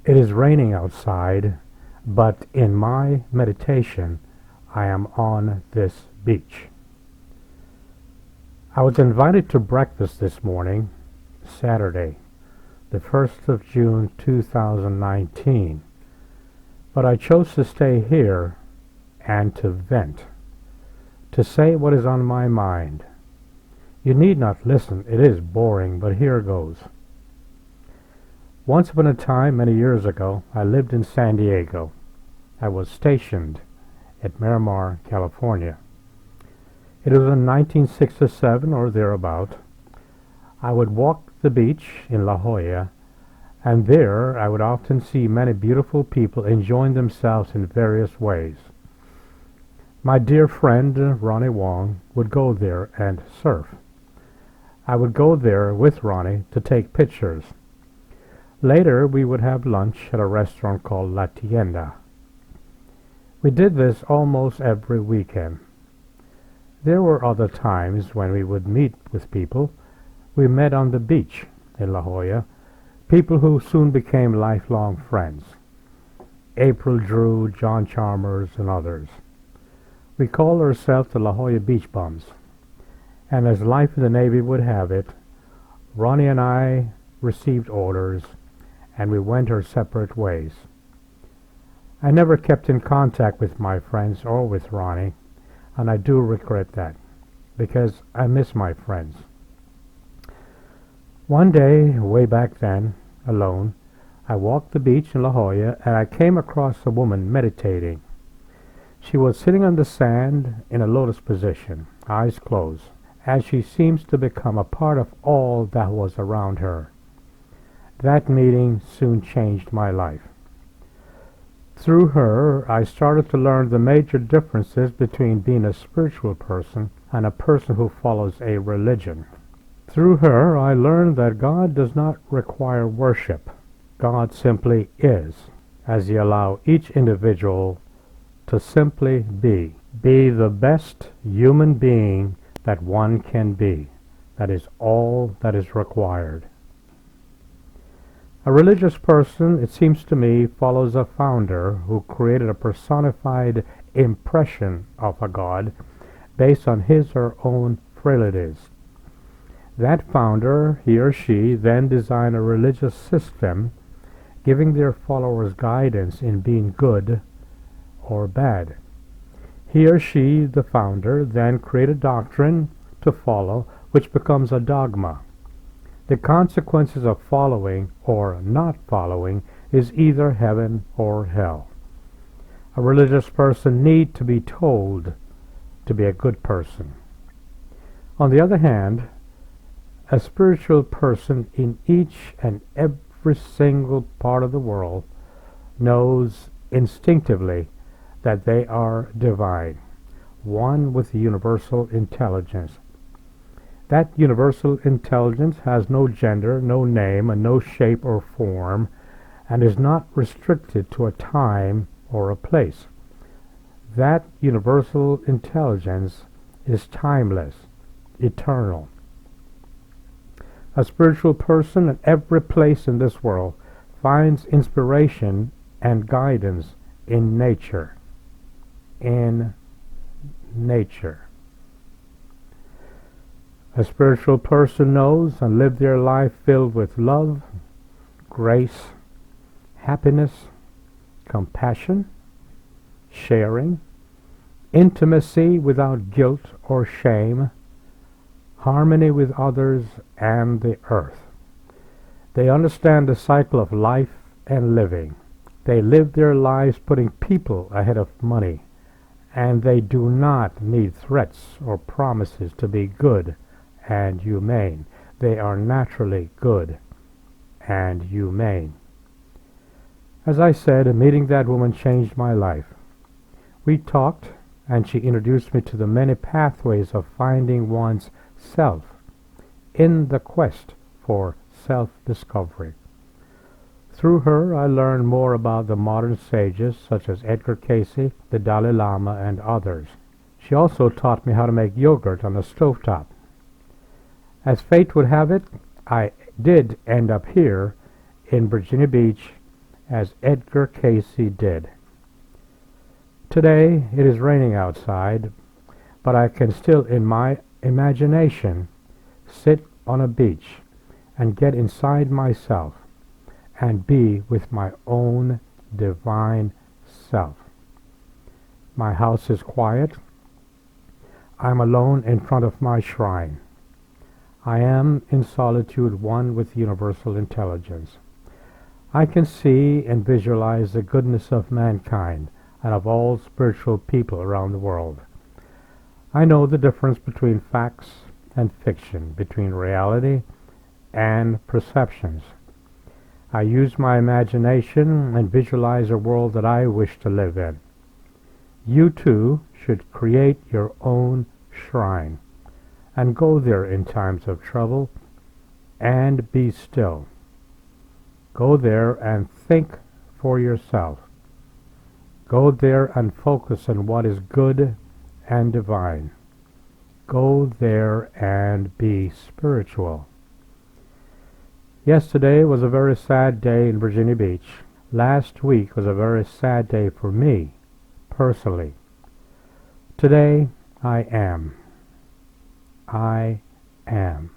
It is raining outside, but in my meditation I am on this beach. I was invited to breakfast this morning, Saturday, the 1st of June 2019, but I chose to stay here and to vent, to say what is on my mind. You need not listen, it is boring, but here goes. Once upon a time, many years ago, I lived in San Diego. I was stationed at Miramar, California. It was in 1967 or thereabout. I would walk the beach in La Jolla, and there I would often see many beautiful people enjoying themselves in various ways. My dear friend Ronnie Wong would go there and surf. I would go there with Ronnie to take pictures. Later we would have lunch at a restaurant called La Tienda. We did this almost every weekend. There were other times when we would meet with people. We met on the beach in La Jolla, people who soon became lifelong friends. April Drew, John Chalmers, and others. We called ourselves the La Jolla Beach Bums. And as life in the Navy would have it, Ronnie and I received orders, and we went our separate ways. I never kept in contact with my friends or with Ronnie, and I do regret that, because I miss my friends. One day, way back then, alone, I walked the beach in La Jolla, and I came across a woman meditating. She was sitting on the sand in a lotus position, eyes closed, as she seems to become a part of all that was around her. That meeting soon changed my life. Through her, I started to learn the major differences between being a spiritual person and a person who follows a religion. Through her, I learned that God does not require worship. God simply is, as He allows each individual to simply be the best human being that one can be. That is all that is required. A religious person, it seems to me, follows a founder who created a personified impression of a God based on his or her own frailties. That founder, he or she, then designed a religious system giving their followers guidance in being good or bad. He or she, the founder, then created a doctrine to follow which becomes a dogma. The consequences of following or not following is either heaven or hell. A religious person needs to be told to be a good person. On the other hand, a spiritual person in each and every single part of the world knows instinctively that they are divine, one with the universal intelligence. That universal intelligence has no gender, no name, and no shape or form, and is not restricted to a time or a place. That universal intelligence is timeless, eternal. A spiritual person at every place in this world finds inspiration and guidance in nature. In nature. A spiritual person knows and lives their life filled with love, grace, happiness, compassion, sharing, intimacy without guilt or shame, harmony with others and the earth. They understand the cycle of life and living. They live their lives putting people ahead of money, and they do not need threats or promises to be good and humane. They are naturally good and humane. As I said, meeting that woman changed my life. We talked, and she introduced me to the many pathways of finding one's self in the quest for self-discovery. Through her, I learned more about the modern sages such as Edgar Cayce, the Dalai Lama, and others. She also taught me how to make yogurt on a stovetop. As fate would have it, I did end up here in Virginia Beach as Edgar Casey did. Today it is raining outside, but I can still, in my imagination, sit on a beach and get inside myself and be with my own divine self. My house is quiet. I'm alone in front of my shrine. I am in solitude one with universal intelligence. I can see and visualize the goodness of mankind and of all spiritual people around the world. I know the difference between facts and fiction, between reality and perceptions. I use my imagination and visualize a world that I wish to live in. You too should create your own shrine and go there in times of trouble and be still. Go there and think for yourself. Go there and focus on what is good and divine. Go there and be spiritual. Yesterday was a very sad day in Virginia Beach. Last week was a very sad day for me, personally. Today, I am. I am.